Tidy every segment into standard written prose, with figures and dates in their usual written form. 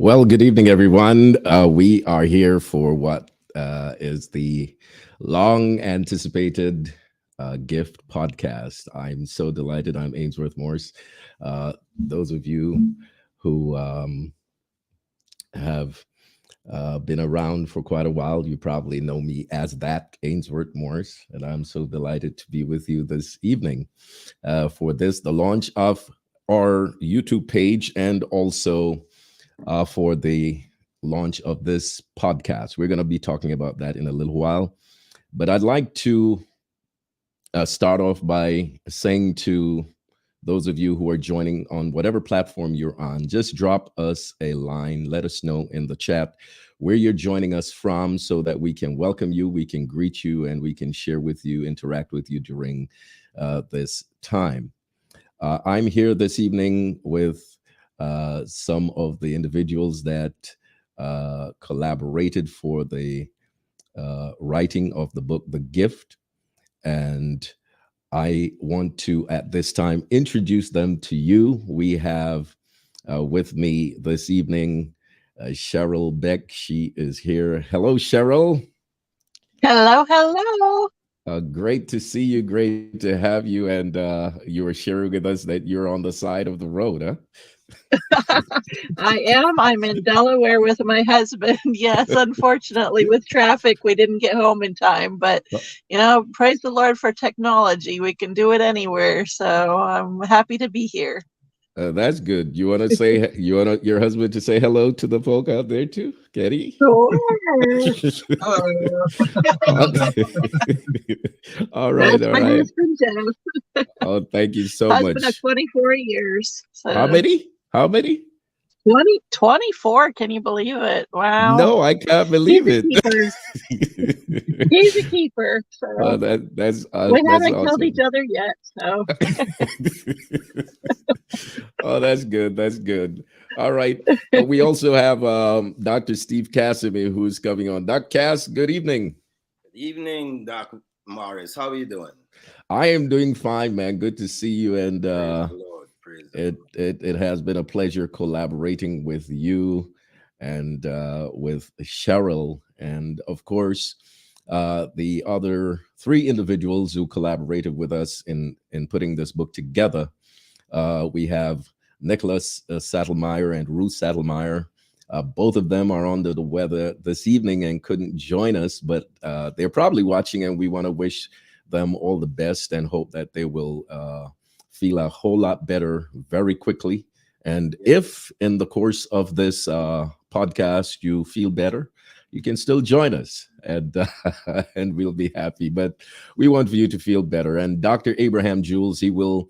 Well, good evening, everyone. We are here for what is the long anticipated gift podcast. I'm so delighted. I'm Ainsworth Morse. Those of you who have been around for quite a while, you probably know me as that Ainsworth Morse, and I'm so delighted to be with you this evening for the launch of our YouTube page, and also for the launch of this podcast. We're going to be talking about that in a little while. But I'd like to start off by saying to those of you who are joining on whatever platform you're on, just drop us a line. Let us know in the chat where you're joining us from so that we can welcome you, we can greet you, and we can share with you, interact with you during this time. I'm here this evening with some of the individuals that collaborated for the writing of the book, The Gift. And I want to, at this time, introduce them to you. We have with me this evening Cheryl Beck. She is here. Hello, Cheryl. Hello, hello. Great to see you. Great to have you. And you were sharing with us that you're on the side of the road, huh? I am. I'm in Delaware with my husband. Yes, unfortunately, with traffic, we didn't get home in time. But, praise the Lord for technology. We can do it anywhere. So I'm happy to be here. That's good. You want to say your husband to say hello to the folk out there too, Getty? Sure. All right, That's all my right. husband, Jeff. Oh, thank you so Husband much. of 24 years. So How many? 24. Can you believe it? Wow. No, I can't believe He's a it. keeper. He's a keeper. So that's we haven't awesome. killed each other yet. So Oh, that's good. That's good. All right. We also have Dr. Steve Casimir, who's coming on. Dr. Cass, good evening. Good evening, Doc Morris. How are you doing? I am doing fine, man. Good to see you. And Praise the Lord. Praise the Lord. it has been a pleasure collaborating with you and with Cheryl, and of course the other three individuals who collaborated with us in putting this book together. We have Nicholas Sattelmeyer and Ruth Sattelmeyer. Both of them are under the weather this evening and couldn't join us, but they're probably watching, and we want to wish them all the best and hope that they will feel a whole lot better very quickly. And if in the course of this podcast you feel better, you can still join us, and and we'll be happy. But we want for you to feel better. And Dr. Abraham Jules, he will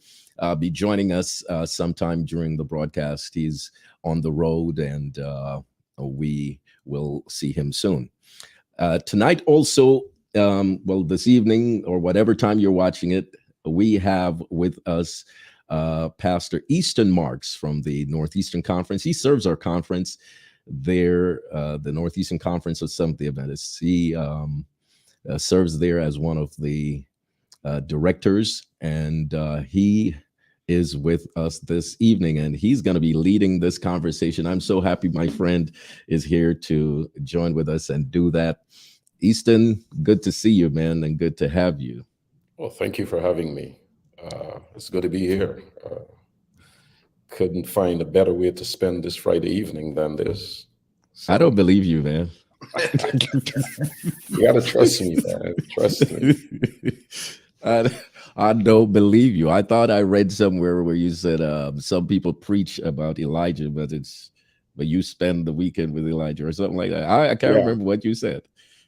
be joining us sometime during the broadcast. He's on the road, and we will see him soon. Tonight also, this evening or whatever time you're watching it, we have with us Pastor Easton Marks from the Northeastern Conference. He serves our conference there, the Northeastern Conference of Seventh-day Adventists. He serves there as one of the directors, and he is with us this evening, and he's going to be leading this conversation. I'm so happy my friend is here to join with us and do that. Easton, good to see you, man, and good to have you. Well, thank you for having me. It's good to be here. Couldn't find a better way to spend this Friday evening than this. So, I don't believe you, man. you gotta trust me, man. Trust me. I don't believe you. I thought I read somewhere where you said some people preach about Elijah, but you spend the weekend with Elijah or something like that. I can't remember what you said.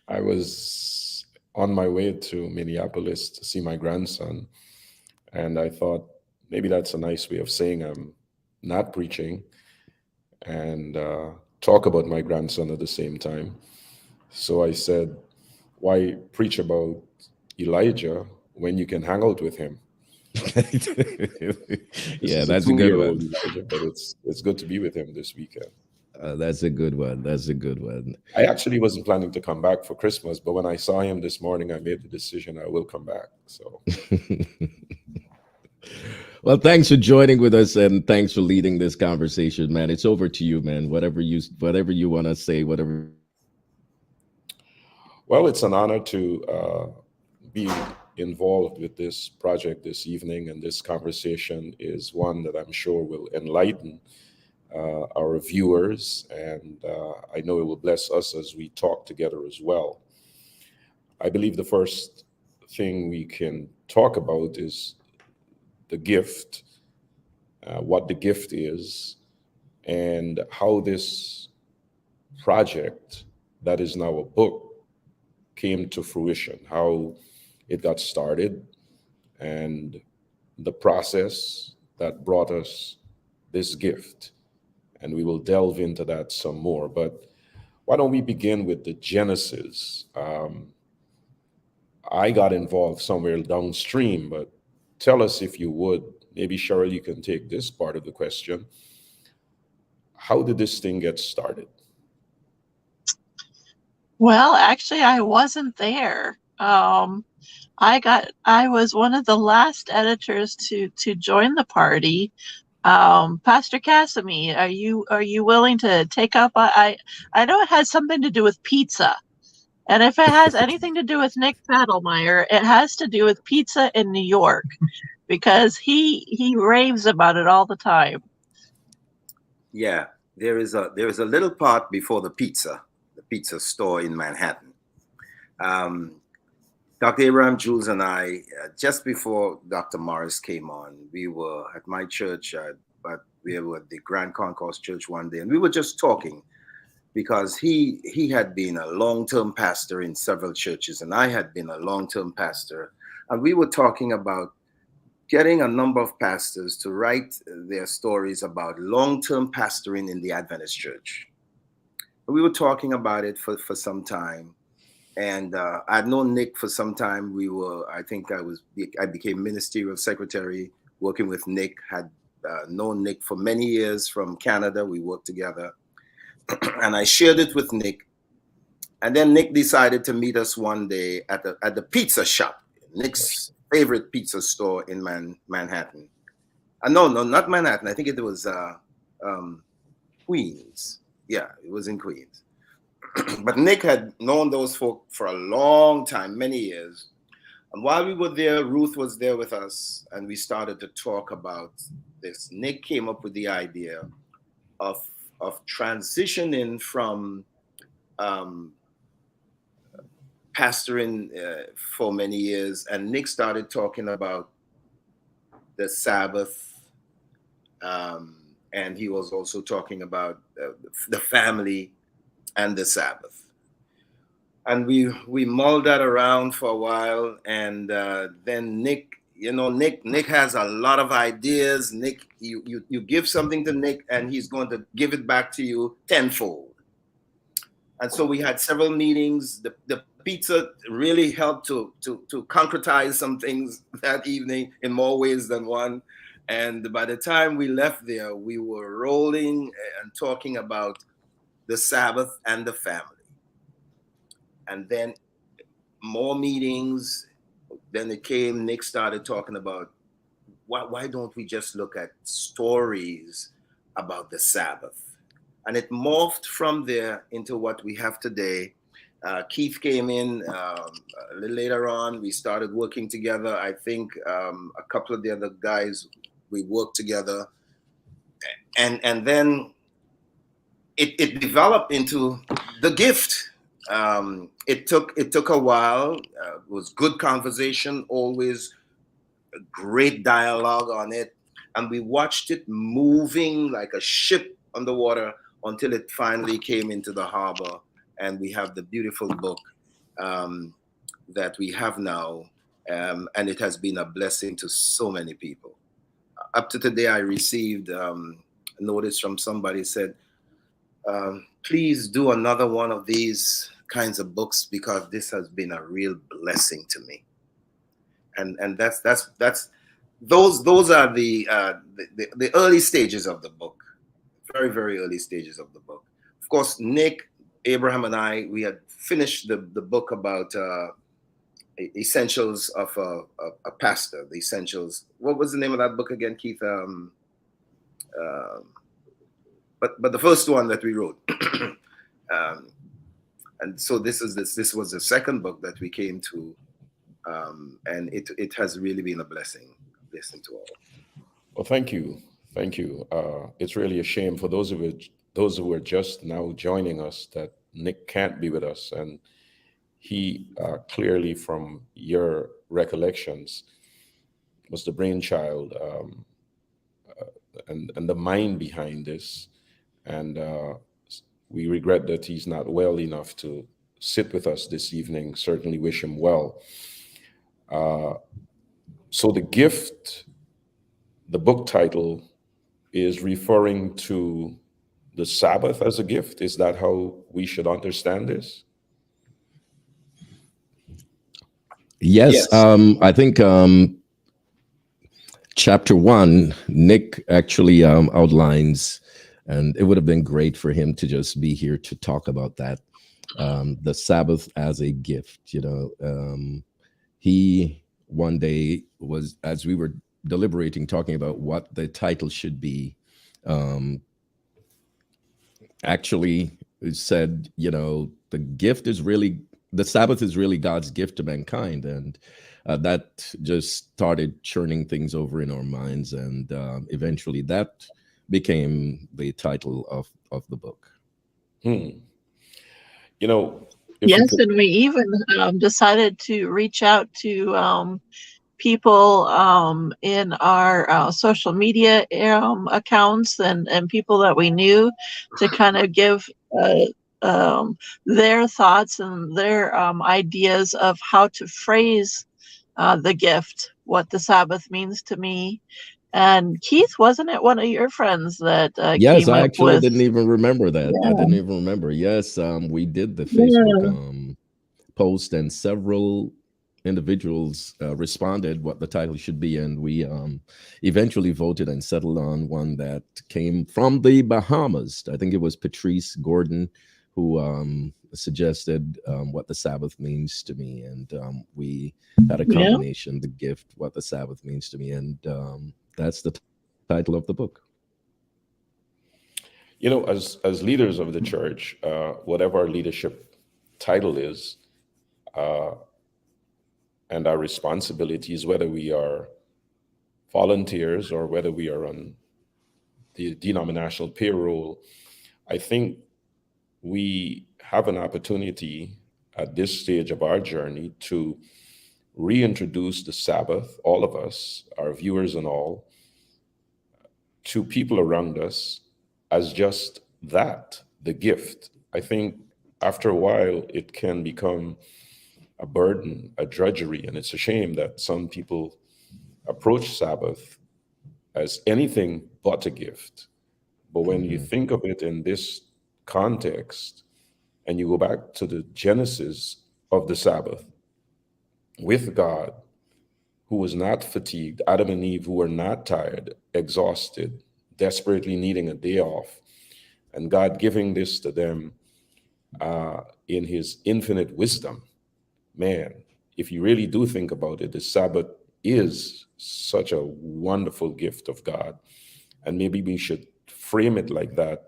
I was on my way to Minneapolis to see my grandson, and I thought maybe that's a nice way of saying I'm not preaching and talk about my grandson at the same time. So I said, why preach about Elijah when you can hang out with him? Yeah, that's a good one. Elijah, but it's good to be with him this weekend. That's a good one. That's a good one. I actually wasn't planning to come back for Christmas, but when I saw him this morning, I made the decision I will come back. So Well, thanks for joining with us, and thanks for leading this conversation, man. It's over to you, man. Whatever you want to say, whatever. Well, it's an honor to be involved with this project this evening, and this conversation is one that I'm sure will enlighten our viewers, and I know it will bless us as we talk together as well. I believe the first thing we can talk about is the gift, what the gift is, and how this project that is now a book came to fruition, how it got started, and the process that brought us this gift. And we will delve into that some more. But why don't we begin with the genesis? I got involved somewhere downstream, but tell us if you would. Maybe Cheryl, you can take this part of the question. How did this thing get started? Well, actually, I wasn't there. I was one of the last editors to join the party. Pastor Casimir, are you willing to take up? I know it has something to do with pizza, and if it has anything to do with Nick Paddlemeyer, it has to do with pizza in New York, because he raves about it all the time. Yeah, there is a little part before the pizza store in Manhattan. Um, Dr. Abraham Jules and I, just before Dr. Morris came on, we were at my church, but we were at the Grand Concourse Church one day, and we were just talking because he had been a long-term pastor in several churches, and I had been a long-term pastor, and we were talking about getting a number of pastors to write their stories about long-term pastoring in the Adventist church. We were talking about it for some time. And I'd known Nick for some time. I became ministerial secretary working with Nick, had known Nick for many years from Canada. We worked together. And I shared it with Nick. And then Nick decided to meet us one day at the pizza shop, Nick's favorite pizza store in Manhattan. No, not Manhattan. I think it was Queens. Yeah, it was in Queens. But Nick had known those folk for a long time, many years. And while we were there, Ruth was there with us, and we started to talk about this. Nick came up with the idea of transitioning from pastoring for many years, and Nick started talking about the Sabbath, and he was also talking about the family and the Sabbath. And we mulled that around for a while, and then Nick, Nick has a lot of ideas. Nick, you give something to Nick, and he's going to give it back to you tenfold. And so we had several meetings. The pizza really helped to concretize some things that evening in more ways than one. And by the time we left there, we were rolling and talking about the Sabbath and the family. And then more meetings. Then Nick started talking about why don't we just look at stories about the Sabbath? And it morphed from there into what we have today. Keith came in a little later on. We started working together. I think a couple of the other guys, we worked together. And then it developed into the gift. It took a while. It was good conversation, always a great dialogue on it. And we watched it moving like a ship on the water until it finally came into the harbor, and we have the beautiful book that we have now, and it has been a blessing to so many people. Up to today, I received a notice from somebody said, please do another one of these kinds of books, because this has been a real blessing to me. And that's those are the early stages of the book. Very, very early stages of the book. Of course, Nick, Abraham, and I, we had finished the book about essentials of a pastor, the essentials. What was the name of that book again, Keith? Um, but the first one that we wrote. And so this was the second book that we came to, and it has really been a blessing to all. Well, thank you. Thank you. It's really a shame for those who are just now joining us that Nick can't be with us. And he clearly, from your recollections, was the brainchild and the mind behind this. And we regret that he's not well enough to sit with us this evening. Certainly wish him well. So the gift, the book title, is referring to the Sabbath as a gift. Is that how we should understand this? Yes, Yes. I think chapter 1, Nick actually outlines, and it would have been great for him to just be here to talk about that, the Sabbath as a gift. He one day was, as we were deliberating, talking about what the title should be, actually said, the Sabbath is really God's gift to mankind. And that just started churning things over in our minds. And eventually that became the title of the book. Hmm. You know, if we Yes, could, and we even decided to reach out to people in our social media accounts and people that we knew to kind of give their thoughts and their ideas of how to phrase the gift, what the Sabbath means to me. And Keith, wasn't it one of your friends that Yes, came I up actually with? didn't even remember that. I Yeah, didn't even remember. Yes, we did the Facebook yeah, post, and several individuals responded what the title should be, and we eventually voted and settled on one that came from the Bahamas. I think it was Patrice Gordon who suggested what the Sabbath means to me, and we had a yeah. combination, the gift, what the Sabbath means to me, and that's the title of the book. as leaders of the church, whatever our leadership title is, and our responsibilities, whether we are volunteers or whether we are on the denominational payroll, I think we have an opportunity at this stage of our journey to reintroduce the Sabbath, all of us, our viewers and all, to people around us as just that, the gift. I think after a while, it can become a burden, a drudgery, and it's a shame that some people approach Sabbath as anything but a gift. But when you Mhm. think of it in this context, and you go back to the genesis of the Sabbath with God, who was not fatigued, Adam and Eve, who were not tired, exhausted, desperately needing a day off, and God giving this to them in his infinite wisdom. Man, if you really do think about it, the Sabbath is such a wonderful gift of God. And maybe we should frame it like that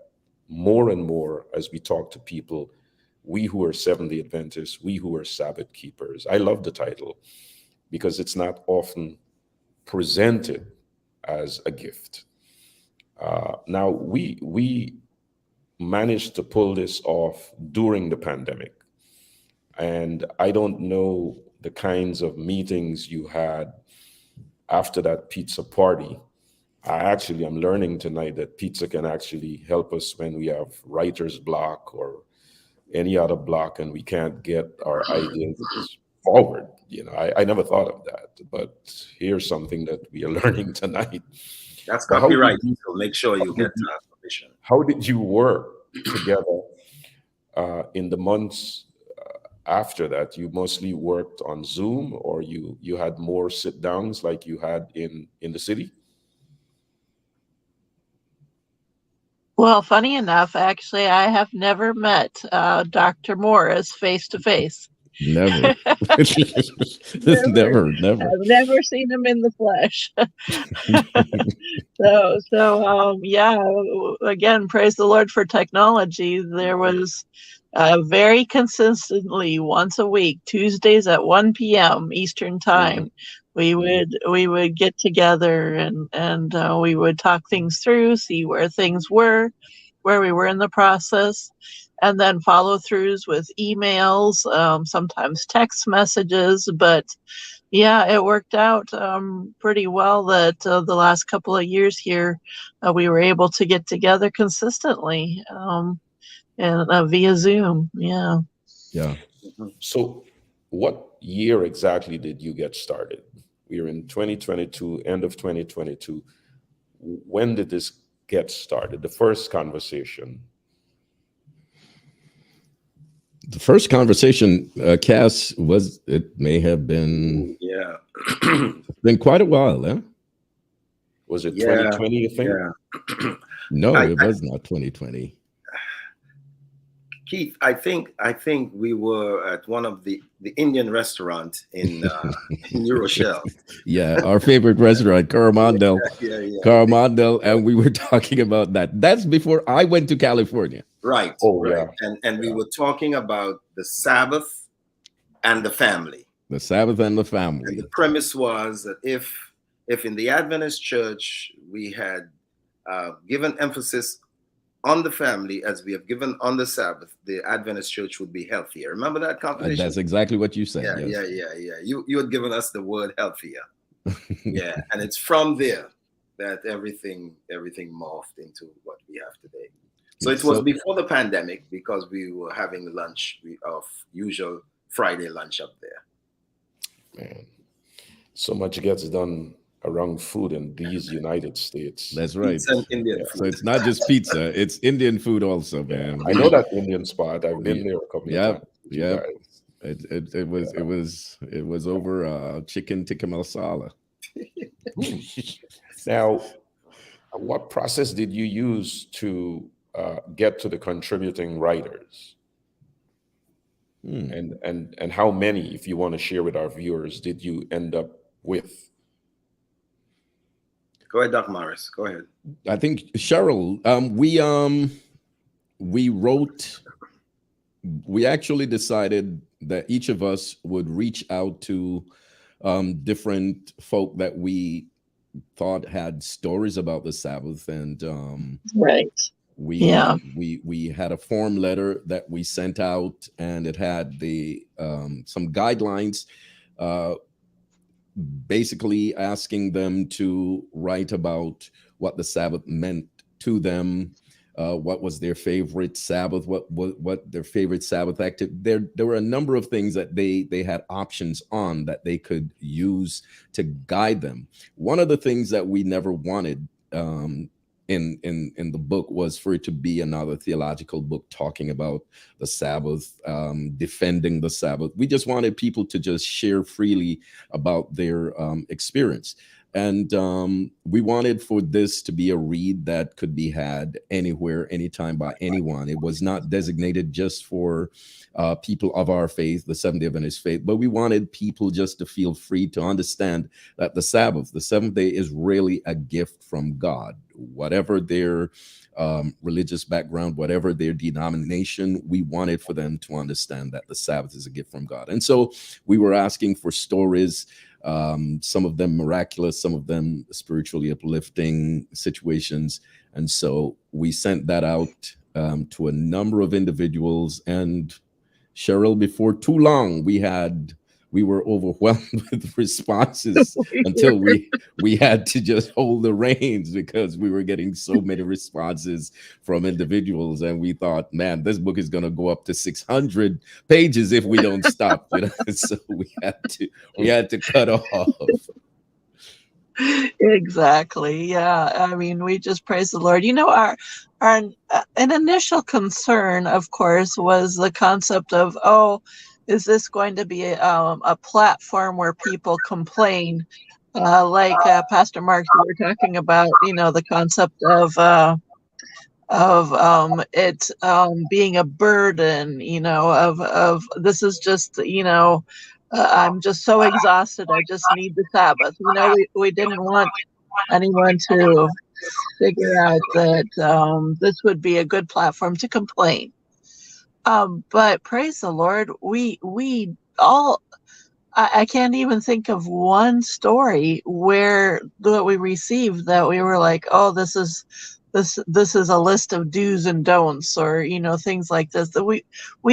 more and more as we talk to people, we who are Seventh-day Adventists, we who are Sabbath keepers. I love the title because it's not often presented as a gift. Now, we managed to pull this off during the pandemic. And I don't know the kinds of meetings you had after that pizza party. I'm learning tonight that pizza can actually help us when we have writer's block or any other block and we can't get our ideas forward. I never thought of that, but here's something that we are learning tonight. That's But copyright, so make sure how you did get you, permission. how did you work together in the months after that? You mostly worked on Zoom, or you had more sit downs like you had in the city? Well, funny enough, actually, I have never met Dr. Morris face to face. Never. Never. Never. I've never seen him in the flesh. Yeah, again, praise the Lord for technology. There was very consistently once a week, Tuesdays at 1 p.m. Eastern time, we would get together and we would talk things through, see where things were, where we were in the process, and then follow throughs with emails, sometimes text messages, but yeah, it worked out pretty well that the last couple of years here, we were able to get together consistently and via Zoom. Yeah. Yeah. So, what year exactly did you get started? We are in 2022, end of 2022. When did this get started? The first conversation. The first conversation, Cass, it may have been Yeah. been quite a while, huh? Was it Yeah. 2020, you think? Yeah. No, I- it was not 2020. Keith, I think we were at one of the Indian restaurant in New Rochelle. Yeah, our favorite restaurant, Coromandel. Yeah. Coromandel, and we were talking about that. That's before I went to California. Right. Oh, right. yeah. And we were talking about the Sabbath and the family. The Sabbath and the And family. the premise was that if in the Adventist church we had given emphasis on the family as we have given on the Sabbath, the Adventist church would be healthier. Remember that conversation? That's exactly what you said. Yeah, Yes. yeah. You had given us the word healthier. Yeah, and it's from there that everything morphed into what we have today. So it was before the pandemic, because we were having lunch of usual Friday lunch up there. Man, so much gets done around food in these United States. That's right. It's an Indian food. So it's not just pizza; it's Indian food also, man. I know that Indian spot. I've been there a couple of times. Yeah. It was over chicken tikka masala. Now, what process did you use to get to the contributing writers? And how many, if you want to share with our viewers, did you end up with? Go ahead, Doc Morris. Go ahead. I think Cheryl, we actually decided that each of us would reach out to different folk that we thought had stories about the Sabbath, and Right. we had a form letter that we sent out, and it had the some guidelines, basically asking them to write about what the Sabbath meant to them, what was their favorite Sabbath, what their favorite Sabbath activity. There were a number of things that they had options on that they could use to guide them. One of the things that we never wanted in the book was for it to be another theological book talking about the Sabbath, defending the Sabbath. We just wanted people to just share freely about their experience. And we wanted for this to be a read that could be had anywhere, anytime, by anyone. It was not designated just for people of our faith, the Seventh-day Adventist faith, but we wanted people just to feel free to understand that the Sabbath, the seventh day, is really a gift from God. Whatever their religious background, whatever their denomination, we wanted for them to understand that the Sabbath is a gift from God. And so we were asking for stories, some of them miraculous, some of them spiritually uplifting situations. And so we sent that out to a number of individuals. And Cheryl, before too long, we were overwhelmed with responses until we had to just hold the reins because we were getting so many responses from individuals, and we thought, man, this book is going to go up to 600 pages if we don't stop. So we had to cut off. Exactly. Yeah. I mean, we just praise the Lord. Our an initial concern, of course, was the concept of, is this going to be a platform where people complain? Like Pastor Mark, you were talking about, the concept of it being a burden, of this is just, I'm just so exhausted. I just need the Sabbath. We didn't want anyone to figure out that this would be a good platform to complain. But praise the Lord, we all, I can't even think of one story where that we received that we were like, oh, this is a list of do's and don'ts, or things like this. That we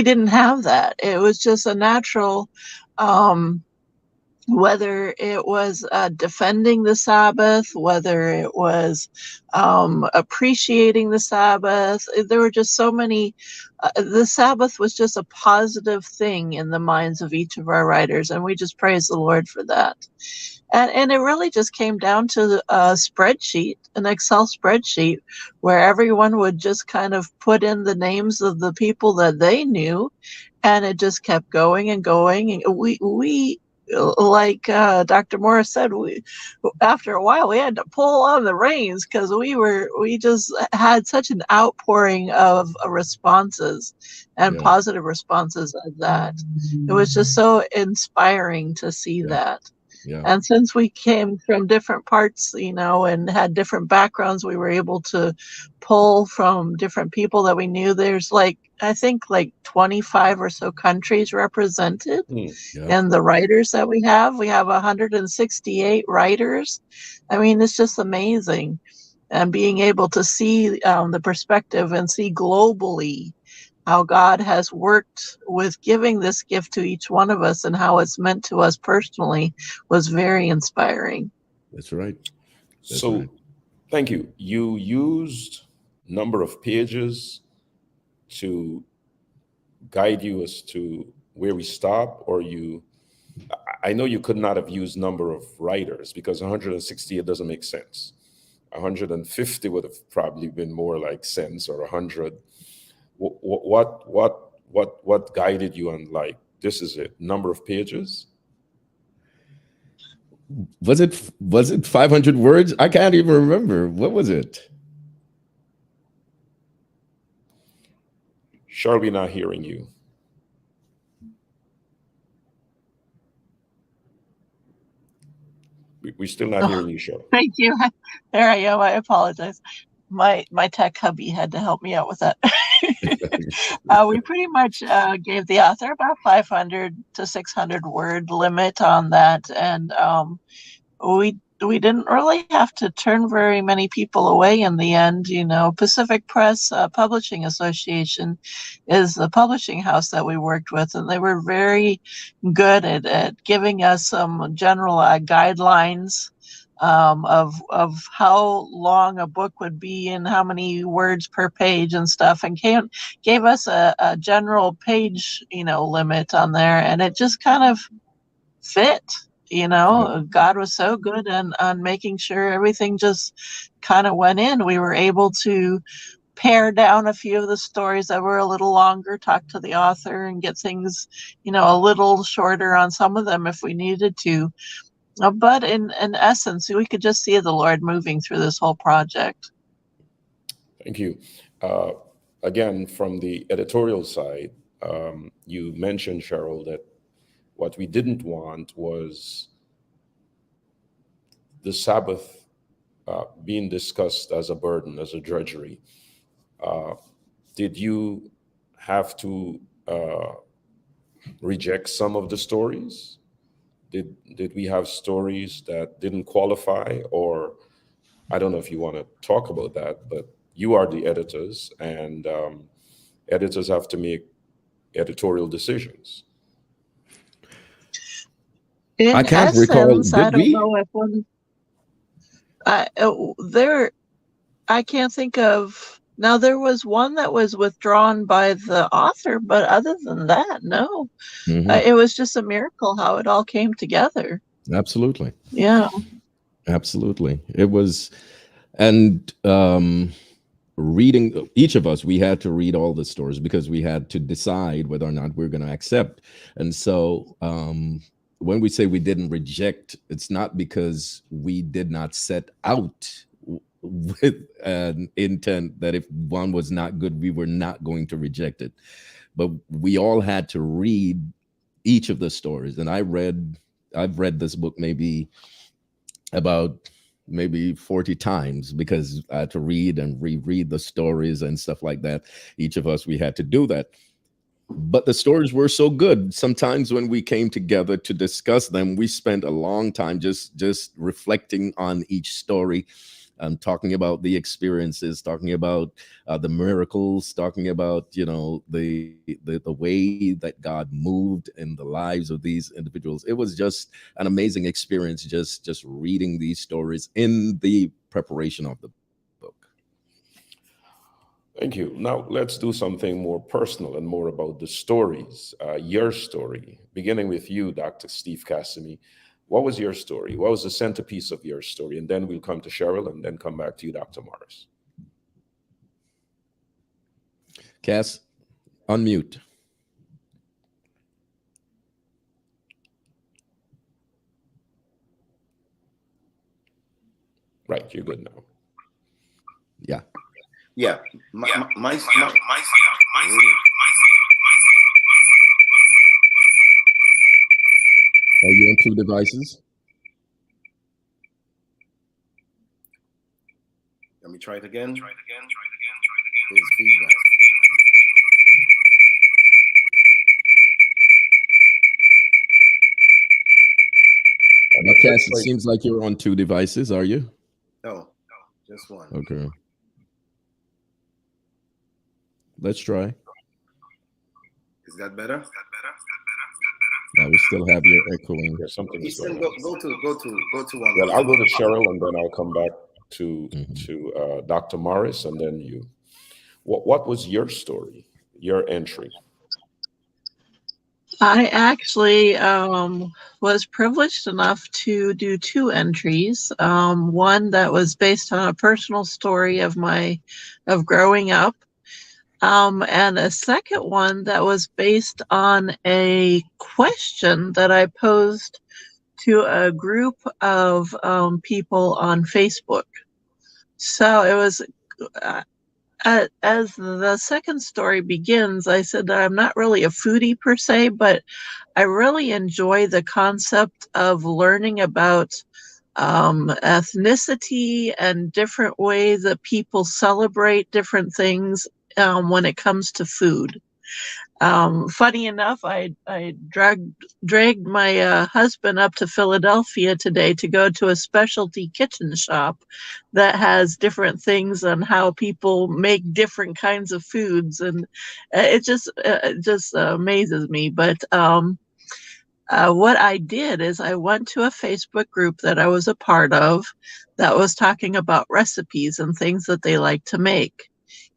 didn't have that. It was just a natural, whether it was defending the Sabbath, whether it was appreciating the Sabbath. There were just so many. The Sabbath was just a positive thing in the minds of each of our writers, and we just praise the Lord for that. And it really just came down to a spreadsheet, an Excel spreadsheet, where everyone would just kind of put in the names of the people that they knew, and it just kept going and going. And we like Dr. Morris said, after a while we had to pull on the reins, because we just had such an outpouring of responses and Yeah. positive responses of that. It was just so inspiring to see Yeah. that. Yeah. And since we came from different parts, and had different backgrounds, we were able to pull from different people that we knew. There's I think 25 or so countries represented Yeah. in the writers that we have. We have 168 writers. I mean, it's just amazing. And being able to see the perspective and see globally how God has worked with giving this gift to each one of us and how it's meant to us personally was very inspiring. That's right. That's So, right. thank you. You used number of pages to guide you as to where we stop, or I know you could not have used number of writers, because 168 doesn't make sense. 150 would have probably been more like sense, or 100. What guided you on, like, this is it, number of pages? Was it 500 words? I can't even remember. What was it? Cheryl, we're not hearing you. We're still not hearing you, Cheryl. Thank you. There I am. I apologize. My tech hubby had to help me out with that. We pretty much gave the author about 500 to 600 word limit on that, and we didn't really have to turn very many people away in the end. Pacific Press Publishing Association is the publishing house that we worked with, and they were very good at giving us some general guidelines of how long a book would be and how many words per page and stuff, and gave us a general page limit on there, and it just kind of fit. God was so good on making sure everything just kind of went in. We were able to pare down a few of the stories that were a little longer, talk to the author, and get things a little shorter on some of them if we needed to. But in essence, we could just see the Lord moving through this whole project. Thank you. Again, from the editorial side, you mentioned, Cheryl, that what we didn't want was the Sabbath being discussed as a burden, as a drudgery. Did you have to reject some of the stories? Did we have stories that didn't qualify? Or I don't know if you want to talk about that, but you are the editors, and editors have to make editorial decisions. In I can't essence, recall. I Did don't we? know if one. I can't think of. Now, there was one that was withdrawn by the author, but other than that, no. Mhm. It was just a miracle how it all came together. Absolutely. Yeah. Absolutely. It was, and reading, each of us, we had to read all the stories because we had to decide whether or not we're going to accept. And so when we say we didn't reject, it's not because we did not set out with an intent that if one was not good, we were not going to reject it. But we all had to read each of the stories. And I've read this book about maybe 40 times, because I had to read and reread the stories and stuff like that. Each of us, we had to do that. But the stories were so good. Sometimes when we came together to discuss them, we spent a long time just reflecting on each story, talking about the experiences, talking about the miracles, talking about, you know, the way that God moved in the lives of these individuals. It was just an amazing experience, just reading these stories in the preparation of the book. Thank you. Now let's do something more personal and more about the stories. Your story, beginning with you, Dr. Steve Cassimy. What was your story? What was the centerpiece of your story? And then we'll come to Cheryl and then come back to you, Dr. Morris. Cass, unmute. Right, you're good now. Yeah. Yeah. Are you on two devices? Let me try it again. There's feedback. Cass, it seems like you're on two devices. Are you? No, just one. Okay. Let's try. Is that better? No, we still have your echoing. Yeah, something is Easton, going on. go to one. Well, I'll go to Cheryl and then I'll come back to Dr. Morris and then you. What was your story, your entry? I actually was privileged enough to do two entries. One that was based on a personal story of growing up, and a second one that was based on a question that I posed to a group of people on Facebook. So it was. As the second story begins, I said that I'm not really a foodie per se, but I really enjoy the concept of learning about ethnicity and different ways that people celebrate different things when it comes to food. Funny enough, I dragged my husband up to Philadelphia today to go to a specialty kitchen shop that has different things on how people make different kinds of foods, and it just amazes me. But what I did is I went to a Facebook group that I was a part of that was talking about recipes and things that they like to make.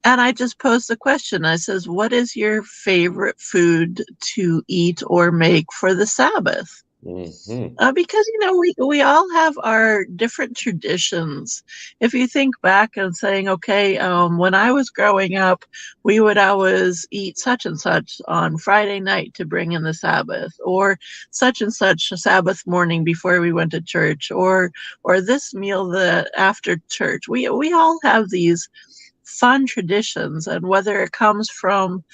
And I just posed the question. I says, what is your favorite food to eat or make for the Sabbath? Mm-hmm. Because, you know, we all have our different traditions. If you think back and saying, okay, when I was growing up, we would always eat such and such on Friday night to bring in the Sabbath, or such and such a Sabbath morning before we went to church, or this meal after church. We all have these fun traditions, and whether it comes from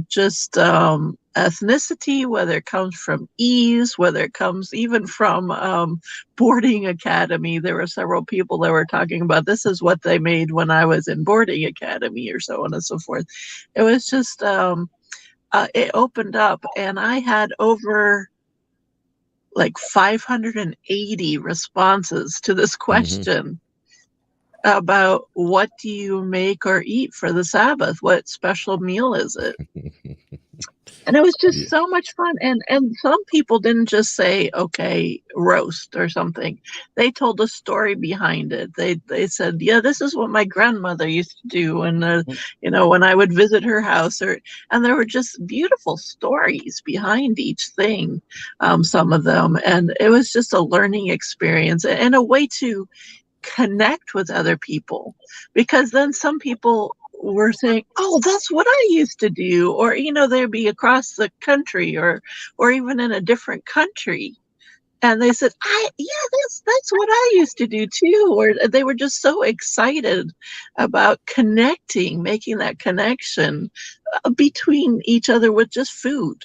just ethnicity, whether it comes from ease, whether it comes even from boarding academy. There were several people that were talking about this is what they made when I was in boarding academy, or so on and so forth. It was just it opened up, and I had over like 580 responses to this question. About what do you make or eat for the Sabbath? What special meal is it? And it was just so much fun. And some people didn't just say, okay, roast or something. They told a story behind it. They said, yeah, this is what my grandmother used to do. And, you know, when I would visit her house, and there were just beautiful stories behind each thing, some of them. And it was just a learning experience and a way to connect with other people, because then some people were saying, oh, that's what I used to do, or, you know, they'd be across the country or even in a different country, And they said, yeah, that's what I used to do too. Or they were just so excited about connecting, making that connection between each other with just food,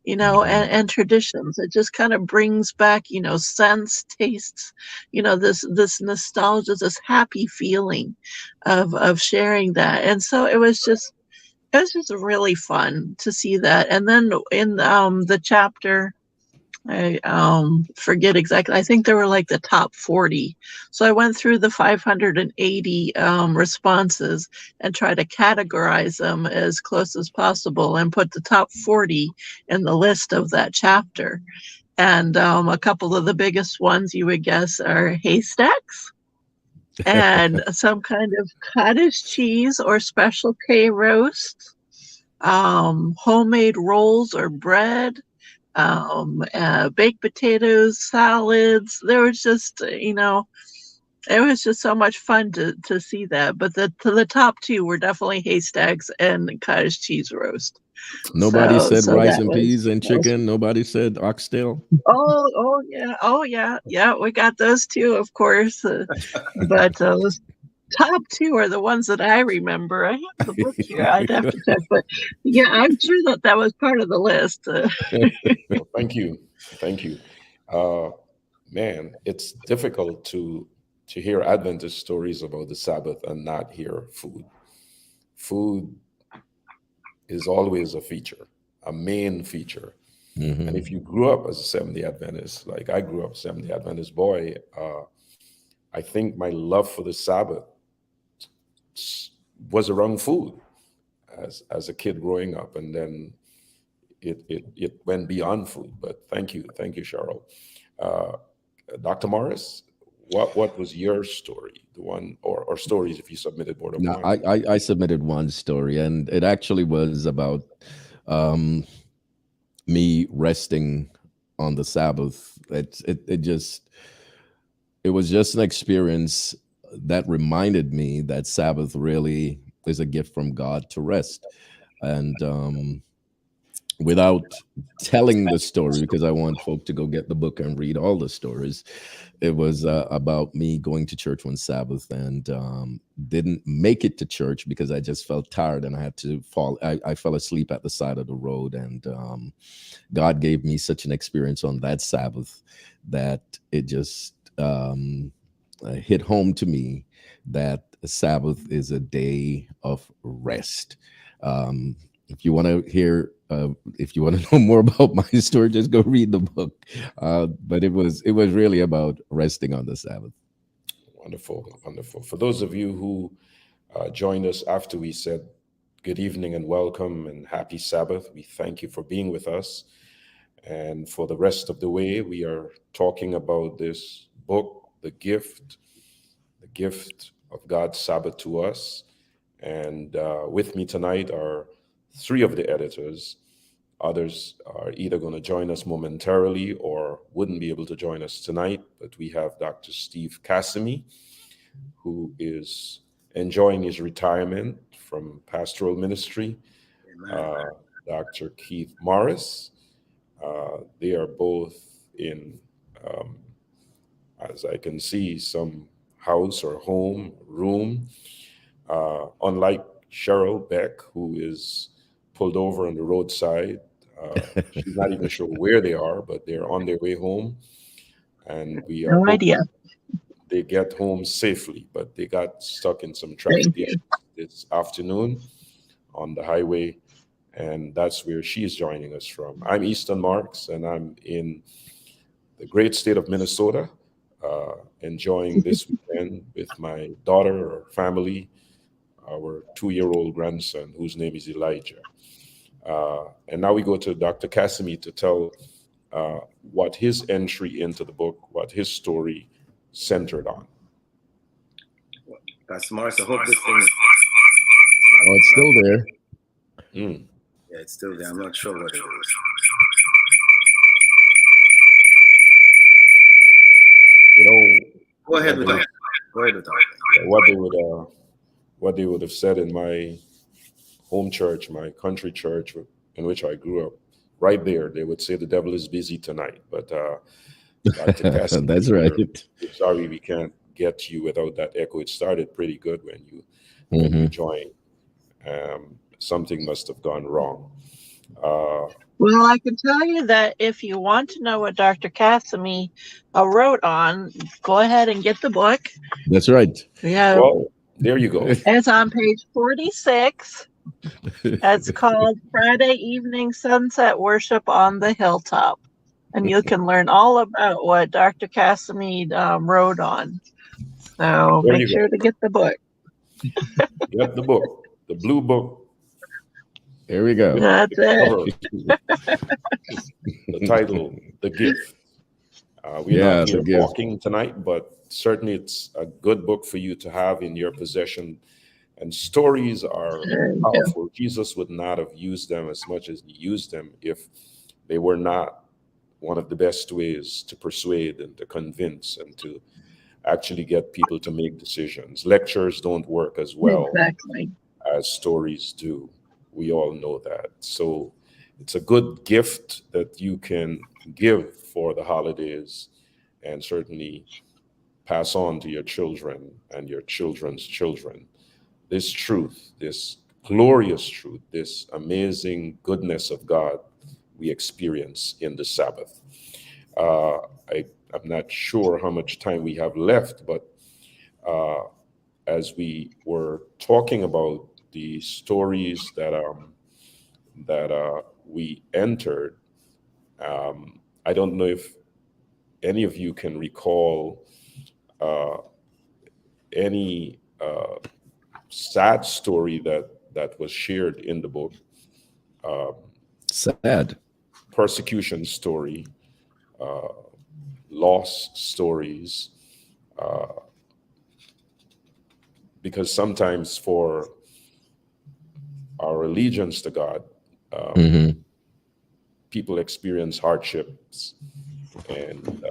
and traditions. It just kind of brings back, scents, tastes, this nostalgia, this happy feeling of sharing that. And so it was just really fun to see that. And then in the chapter, I forget exactly. I think there were like the top 40. So I went through the 580 responses and tried to categorize them as close as possible and put the top 40 in the list of that chapter. And a couple of the biggest ones you would guess are haystacks and some kind of cottage cheese or special K roast, homemade rolls or bread, baked potatoes, salads. There was just, it was just so much fun to see that. But the top two were definitely haystacks and cottage cheese roast. Nobody said So rice that and was, peas and chicken. Nobody said oxtail. oh yeah. We got those too, of course. But those top two are the ones that I remember. I have the book here. I'd have to check, but yeah, I'm sure that was part of the list. Well, thank you. Uh, Man, it's difficult to hear Adventist stories about the Sabbath and not hear food. Food is always a feature, a main feature. And if you grew up as a Seventh-day Adventist, like I grew up Seventh-day Adventist boy, I think my love for the Sabbath was around food as a kid growing up, and then it went beyond food. But thank you, Cheryl. Uh, Dr. Morris, what was your story? The one or stories if you submitted more than No, one? I submitted one story, and it actually was about um, me resting on the Sabbath. It was just an experience that reminded me that Sabbath really is a gift from God to rest. And without telling the story, because I want folk to go get the book and read all the stories, it was about me going to church one Sabbath and didn't make it to church because I just felt tired and I had to fall. I fell asleep at the side of the road, and God gave me such an experience on that Sabbath that it just hit home to me that Sabbath is a day of rest. If you want to hear, if you want to know more about my story, just go read the book. But it was really about resting on the Sabbath. Wonderful, wonderful. For those of you who joined us after we said good evening and welcome and happy Sabbath, we thank you for being with us. And for the rest of the way, we are talking about this book, the gift of God's Sabbath to us. And with me tonight are three of the editors. Others are either going to join us momentarily or wouldn't be able to join us tonight. But we have Dr. Steve Cassimy, who is enjoying his retirement from pastoral ministry. Dr. Keith Morris. They are both in, as I can see, some house or home, room. Unlike Cheryl Beck, who is pulled over on the roadside. She's not even sure where they are, but they're on their way home. And we are No hoping idea. they get home safely, but they got stuck in some Thank traffic you. issues this afternoon on the highway. And that's where she's joining us from. I'm Easton Marks, and I'm in the great state of Minnesota, enjoying this weekend with my daughter, or family, our 2-year-old grandson, whose name is Elijah. And now we go to Dr. Cassimy to tell what his entry into the book, what his story centered on. That's Morris. I hope this thing is Oh, it's still there. Mm. yeah, it's still there. I'm not sure what it is. You know, Go ahead with that. Go ahead with that. what they would have said in my home church, my country church in which I grew up, right there, they would say the devil is busy tonight. But Dr. Cassidy, That's right. we're sorry we can't get you without that echo. It started pretty good when you joined. Something must have gone wrong. Well, I can tell you that if you want to know what Dr. Cassimy wrote on, go ahead and get the book. That's right. Yeah, Well, there you go. it's on page 46. It's called Friday Evening Sunset Worship on the Hilltop. And you can learn all about what Dr. Cassimy wrote on. So There make you sure go. to get the book. Get the book, the blue book. There we go. That's it. The title, The Gift. We're Yeah, not the here gift. walking tonight, but certainly it's a good book for you to have in your possession. And stories are powerful. Jesus would not have used them as much as he used them if they were not one of the best ways to persuade and to convince and to actually get people to make decisions. Lectures don't work as well Exactly. as stories do. We all know that. So it's a good gift that you can give for the holidays and certainly pass on to your children and your children's children. This truth, this glorious truth, this amazing goodness of God we experience in the Sabbath. I'm not sure how much time we have left, but as we were talking about the stories that we entered, I don't know if any of you can recall any sad story that was shared in the book. Sad. Persecution story, loss stories, because sometimes for our allegiance to God, people experience hardships, and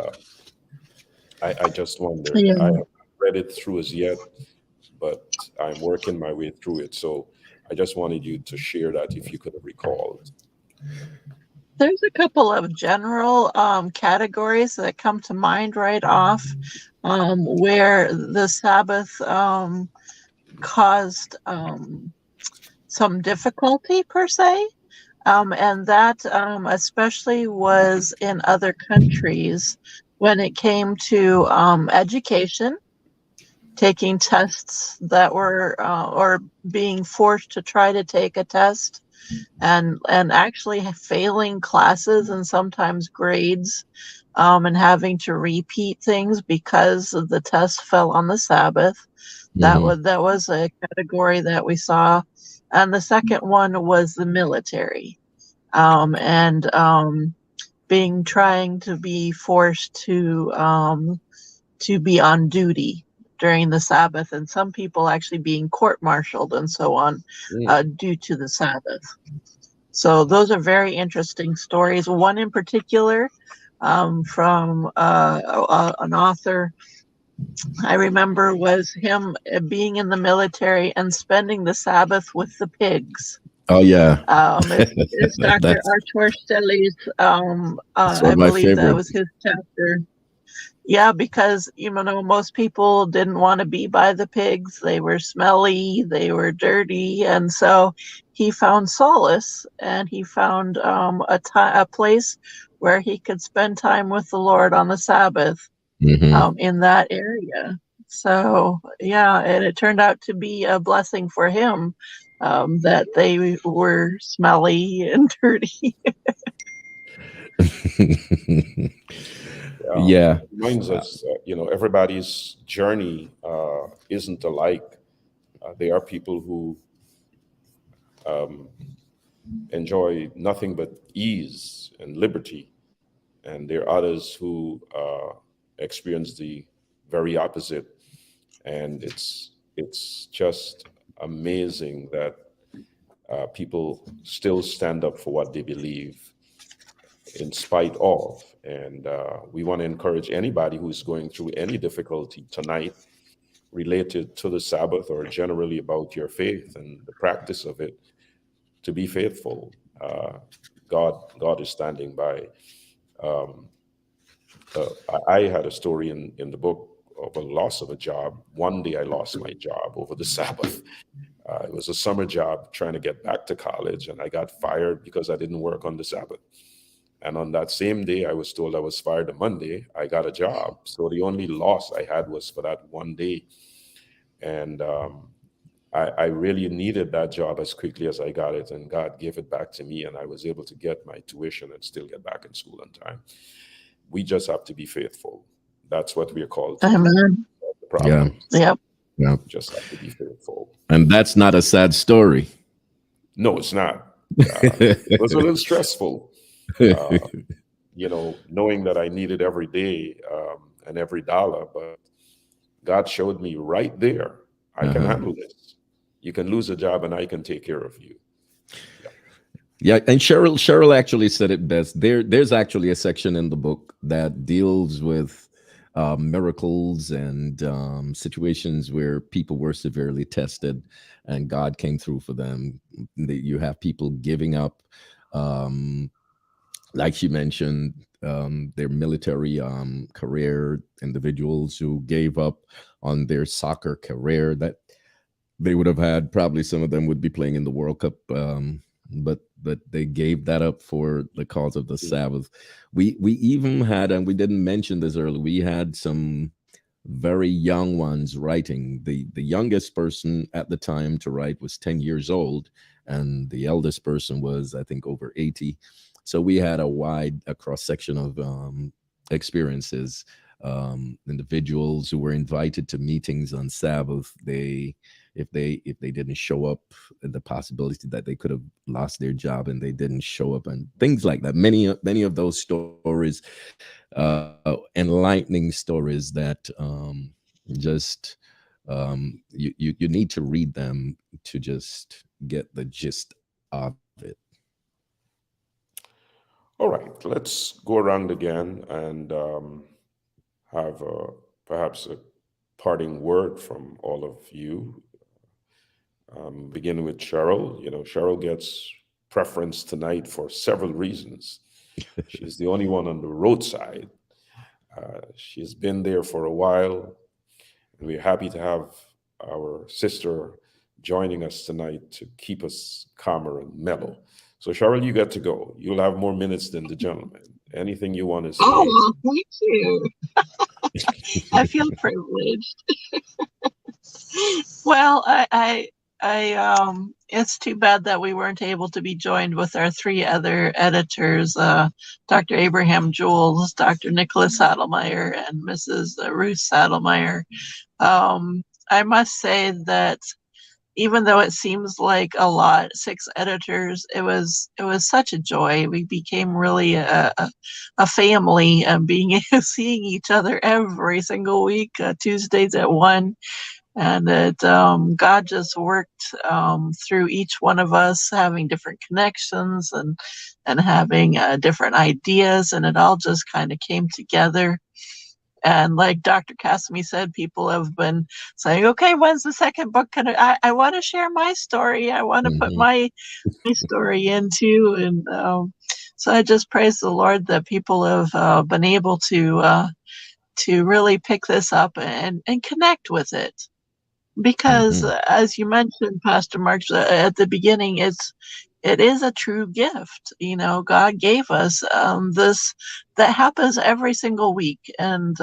I just wonder. Yeah. I haven't read it through as yet, but I'm working my way through it. So I just wanted you to share that if you could have recalled. There's a couple of general categories that come to mind right off where the Sabbath caused some difficulty per se. And that especially was in other countries when it came to education, taking tests that were or being forced to try to take a test and actually failing classes and sometimes grades and having to repeat things because the test fell on the Sabbath. That was a category that we saw. And the second one was the military and trying to be forced to be on duty during the Sabbath, and some people actually being court-martialed and so on due to the Sabbath. So those are very interesting stories. One in particular from an author I remember was him being in the military and spending the Sabbath with the pigs. Oh yeah. It's Dr. Artur Stelly's, That's one I of my believe that was favorites. his chapter. Yeah, because most people didn't want to be by the pigs. They were smelly, they were dirty, and so he found solace and he found a place where he could spend time with the Lord on the Sabbath in that area. So yeah, and it turned out to be a blessing for him that they were smelly and dirty. Yeah. It reminds us, everybody's journey isn't alike. There are people who enjoy nothing but ease and liberty, and there are others who experience the very opposite. And it's just amazing that people still stand up for what they believe in spite of. And we want to encourage anybody who's going through any difficulty tonight related to the Sabbath or generally about your faith and the practice of it to be faithful. God is standing by. I had a story in the book of a loss of a job. One day I lost my job over the Sabbath. It was a summer job trying to get back to college, and I got fired because I didn't work on the Sabbath. And on that same day, I was told I was fired. On Monday, I got a job. So the only loss I had was for that one day. And I really needed that job as quickly as I got it, and God gave it back to me, and I was able to get my tuition and still get back in school on time. We just have to be faithful. That's what we're called to do. Amen. The Yeah. problems Yep. Yeah. just have to be faithful. And that's not a sad story. No, it's not. It was a little stressful, uh, knowing that I needed every day and every dollar, but God showed me right there, I can Uh-huh. handle this. You can lose a job and I can take care of you. Yeah. Yeah, and Cheryl actually said it best. There's actually a section in the book that deals with miracles and situations where people were severely tested, and God came through for them. You have people giving up, um, like she mentioned, their military career, individuals who gave up on their soccer career that they would have had. Probably some of them would be playing in the World Cup, but they gave that up for the cause of the Sabbath. We even had, and we didn't mention this earlier, we had some very young ones writing. The youngest person at the time to write was 10 years old, and the eldest person was, I think, over 80. So we had a cross section of experiences. Individuals who were invited to meetings on Sabbath, if they didn't show up, the possibility that they could have lost their job and they didn't show up, and things like that. Many of those stories, enlightening stories that just you need to read them to just get the gist of it. All right, let's go around again and have perhaps a parting word from all of you. Beginning with Cheryl. Cheryl gets preference tonight for several reasons. She's the only one on the roadside. She's been there for a while, and we're happy to have our sister joining us tonight to keep us calmer and mellow. So, Cheryl, you got to go. You'll have more minutes than the gentleman. Anything you want to Oh, say? well, thank you. I feel privileged. Well, it's too bad that we weren't able to be joined with our three other editors, Dr. Abraham Jules, Dr. Nicholas Saddlemeyer, and Mrs. Ruth Saddlemeyer. I must say that even though it seems like a lot, 6 editors, it was such a joy. We became really a family, and being seeing each other every single week, Tuesdays at 1. And that God just worked through each one of us, having different connections and having different ideas, and it all just kind of came together. And like Dr. Cassamy said, people have been saying, "Okay, when's the second book? I want to share my story. I want to put Mhm. my story into." And so I just praise the Lord that people have been able to really pick this up and connect with it. Because Mhm. as you mentioned, Pastor Mark, at the beginning, it is a true gift. God gave us this that happens every single week, and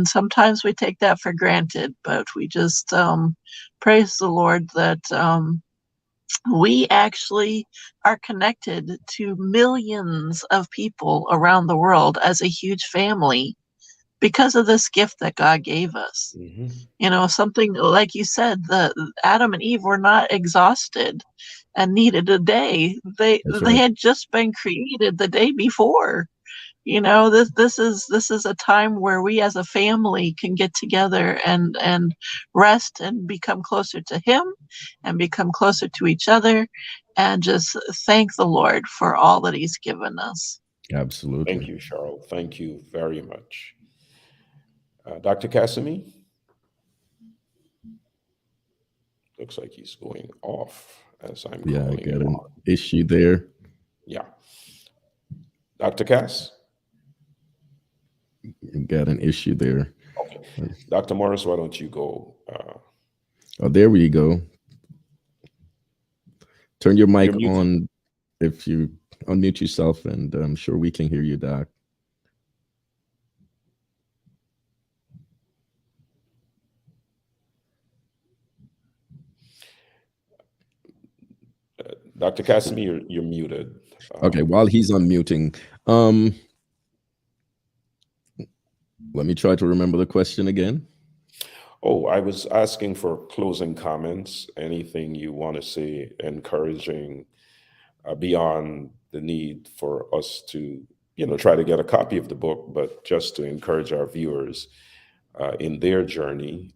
sometimes we take that for granted. But we just praise the Lord that we actually are connected to millions of people around the world as a huge family because of this gift that God gave us. Mhm. Something like you said, the Adam and Eve were not exhausted and needed a day. They That's they right. had just been created the day before. This is a time where we as a family can get together and rest and become closer to Him and become closer to each other and just thank the Lord for all that He's given us. Absolutely. Thank you, Cheryl. Thank you very much. Dr. Cassamy, looks like he's going off as I'm Yeah, I calling got him an on. issue there. Yeah. Dr. Cass? got an issue there. Okay. Dr. Morris, why don't you go? Oh, there we go. Turn your You're mic muted. on if you unmute yourself, and I'm sure we can hear you, Doc. Dr. Cassidy, you're muted. Okay, while he's unmuting, um, let me try to remember the question again. Oh, I was asking for closing comments, anything you want to say encouraging beyond the need for us to, try to get a copy of the book, but just to encourage our viewers in their journey.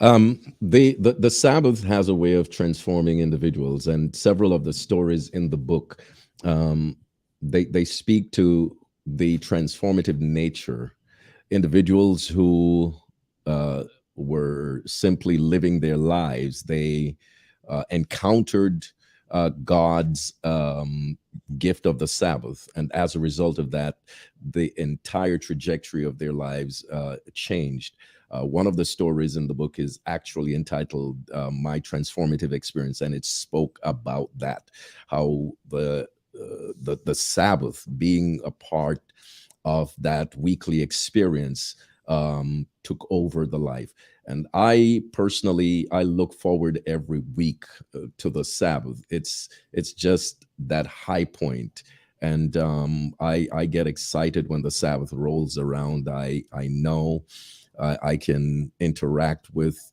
The Sabbath has a way of transforming individuals, and several of the stories in the book, um, they speak to the transformative nature. Individuals who uh, were simply living their lives, they encountered God's gift of the Sabbath, and as a result of that, the entire trajectory of their lives changed. One of the stories in the book is actually entitled "My Transformative Experience," and it spoke about that, how the Sabbath being a part of that weekly experience took over the life. And I personally, I look forward every week to the Sabbath. It's just that high point, and I get excited when the Sabbath rolls around. I know I can interact with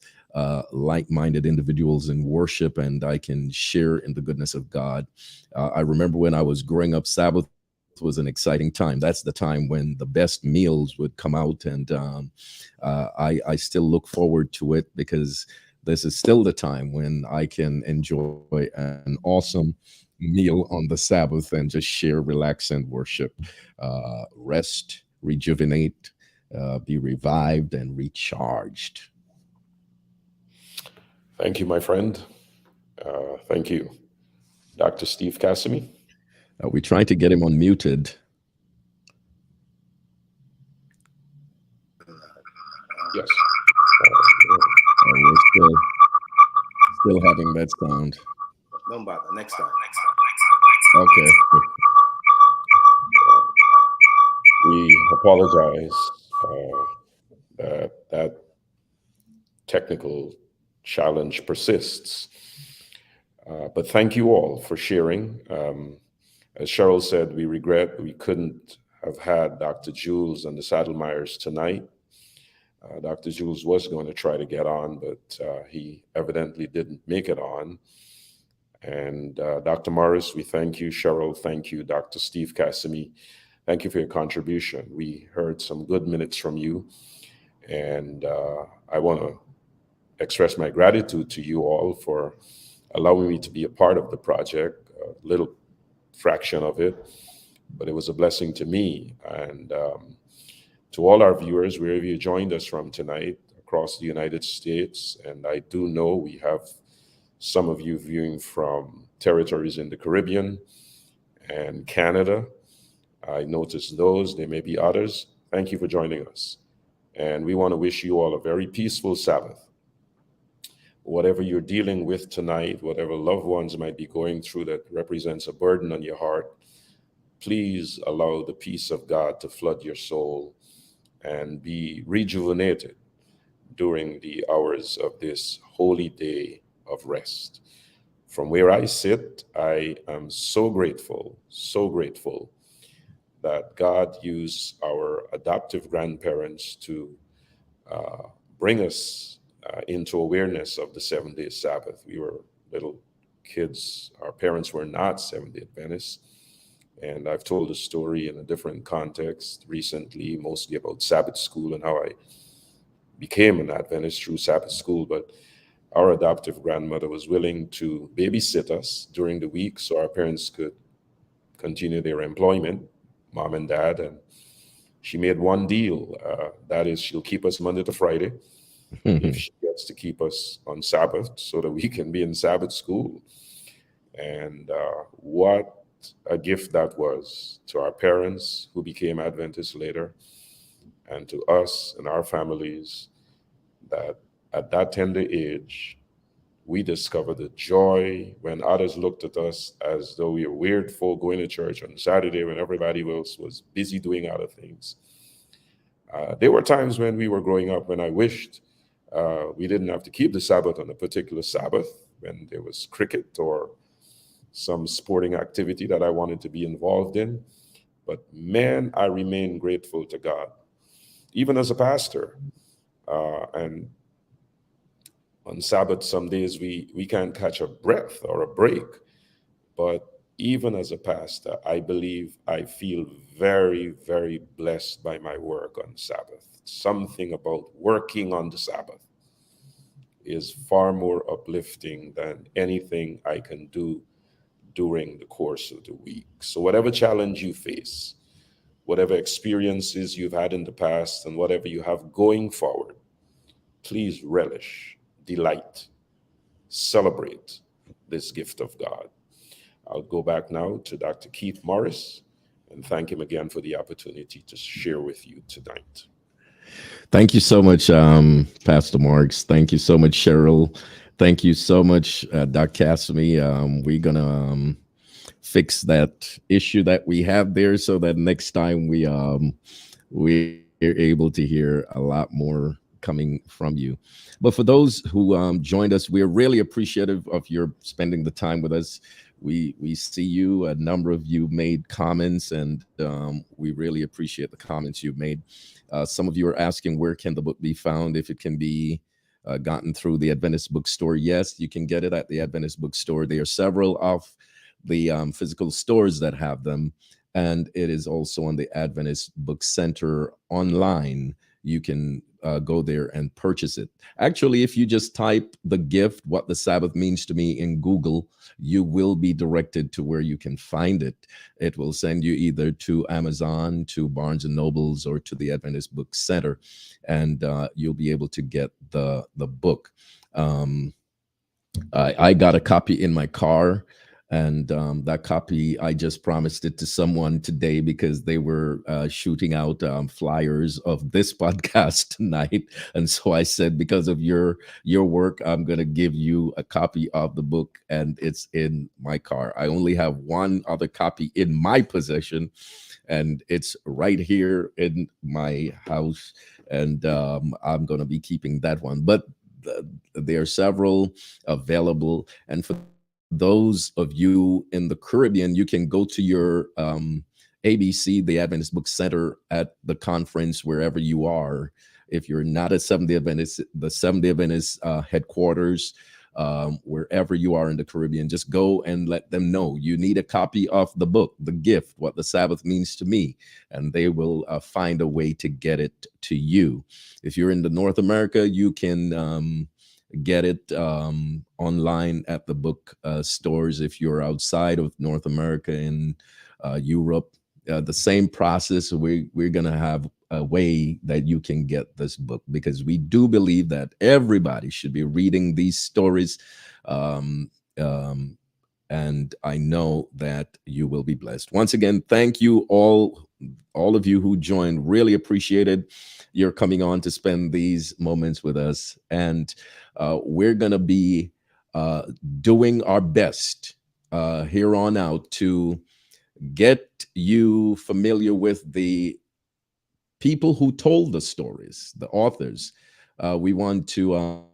like-minded individuals in worship, and I can share in the goodness of God. I remember when I was growing up, Sabbath was an exciting time. That's the time when the best meals would come out, and I still look forward to it, because this is still the time when I can enjoy an awesome meal on the Sabbath and just share, relax, and worship, rest, rejuvenate, be revived and recharged. Thank you, my friend. Thank you. Dr. Steve Cassimy. We tried to get him unmuted. Yes. We're still having that sound. Don't bother. Next time. Okay. We apologize that technical challenge persists. But thank you all for sharing. As Cheryl said, we regret we couldn't have had Dr. Jules and the Saddlemeyers tonight. Dr. Jules was going to try to get on, but he evidently didn't make it on. And Dr. Morris, we thank you. Cheryl, thank you. Dr. Steve Cassimy, thank you for your contribution. We heard some good minutes from you. And I want to express my gratitude to you all for allowing me to be a part of the project, a little fraction of it, but it was a blessing to me. And to all our viewers, wherever you joined us from tonight across the United States, and I do know we have some of you viewing from territories in the Caribbean and Canada. I noticed those, there may be others. Thank you for joining us. And we want to wish you all a very peaceful Sabbath. Whatever you're dealing with tonight, whatever loved ones might be going through that represents a burden on your heart, please allow the peace of God to flood your soul and be rejuvenated during the hours of this holy day of rest. From where I sit, I am so grateful that God used our adoptive grandparents to bring us into awareness of the 7-day Sabbath. We were little kids. Our parents were not Seventh-day Adventists. And I've told a story in a different context recently, mostly about Sabbath school and how I became an Adventist through Sabbath school. But our adoptive grandmother was willing to babysit us during the week so our parents could continue their employment, mom and dad. And she made one deal. That is, she'll keep us Monday to Friday if she gets to keep us on Sabbath so that we can be in Sabbath school. And what a gift that was to our parents who became Adventists later, and to us and our families, that at that tender age, we discovered the joy when others looked at us as though we were weird folk going to church on Saturday when everybody else was busy doing other things. There were times when we were growing up when I wished we didn't have to keep the Sabbath on a particular Sabbath, when there was cricket or some sporting activity that I wanted to be involved in. But man, I remain grateful to God, even as a pastor. And on Sabbath, some days we can't catch a breath or a break. But even as a pastor, I believe I feel very, very blessed by my work on Sabbath. Something about working on the Sabbath is far more uplifting than anything I can do during the course of the week. So whatever challenge you face, whatever experiences you've had in the past, and whatever you have going forward, please relish, delight, celebrate this gift of God. I'll go back now to Dr. Keith Morris and thank him again for the opportunity to share with you tonight. Thank you so much, Pastor Marks. Thank you so much, Cheryl. Thank you so much, Doc Cassamy. We're going to fix that issue that we have there so that next time we're able to hear a lot more coming from you. But for those who joined us, we're really appreciative of your spending the time with us. We see you. A number of you made comments, and we really appreciate the comments you've made. Some of you are asking, where can the book be found, if it can be gotten through the Adventist bookstore? Yes, you can get it at the Adventist bookstore. There are several of the physical stores that have them, and it is also on the Adventist Book Center online. You can go there and purchase it. Actually, if you just type "The Gift, What the Sabbath Means to Me" in Google, you will be directed to where you can find it. It will send you either to Amazon, to Barnes and Nobles, or to the Adventist Book Center, and you'll be able to get the book. I got a copy in my car, and that copy, I just promised it to someone today because they were shooting out flyers of this podcast tonight. And so I said, because of your work, I'm going to give you a copy of the book, and it's in my car. I only have one other copy in my possession, and it's right here in my house. And I'm going to be keeping that one. But there are several available. And for those of you in the Caribbean, you can go to your ABC, the Adventist Book Center, at the conference, wherever you are. If you're not at Seventh-day Adventist, the Seventh-day Adventist headquarters, wherever you are in the Caribbean, just go and let them know you need a copy of the book, The Gift, What the Sabbath Means to Me, and they will find a way to get it to you. If you're in the North America, you can get it online at the book stores. If you're outside of North America, in Europe, the same process. We're going to have a way that you can get this book, because we do believe that everybody should be reading these stories. And I know that you will be blessed. Once again, thank you all of you who joined. Really appreciated your coming on to spend these moments with us. And we're going to be doing our best here on out to get you familiar with the people who told the stories, the authors. We want to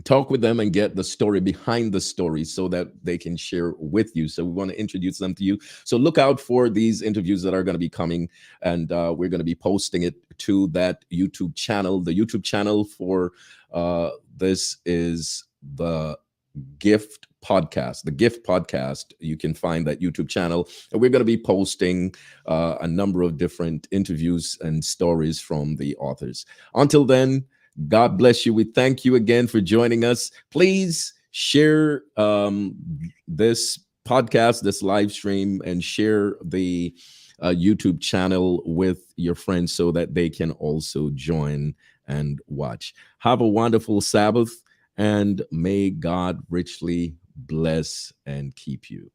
talk with them and get the story behind the story so that they can share with you. So we want to introduce them to you. So look out for these interviews that are going to be coming, and we're going to be posting it to that YouTube channel. The YouTube channel for this is the Gift Podcast. The Gift Podcast. You can find that YouTube channel, and we're going to be posting a number of different interviews and stories from the authors. Until then, God bless you. We thank you again for joining us. Please share this podcast, this live stream, and share the YouTube channel with your friends so that they can also join and watch. Have a wonderful Sabbath, and may God richly bless and keep you.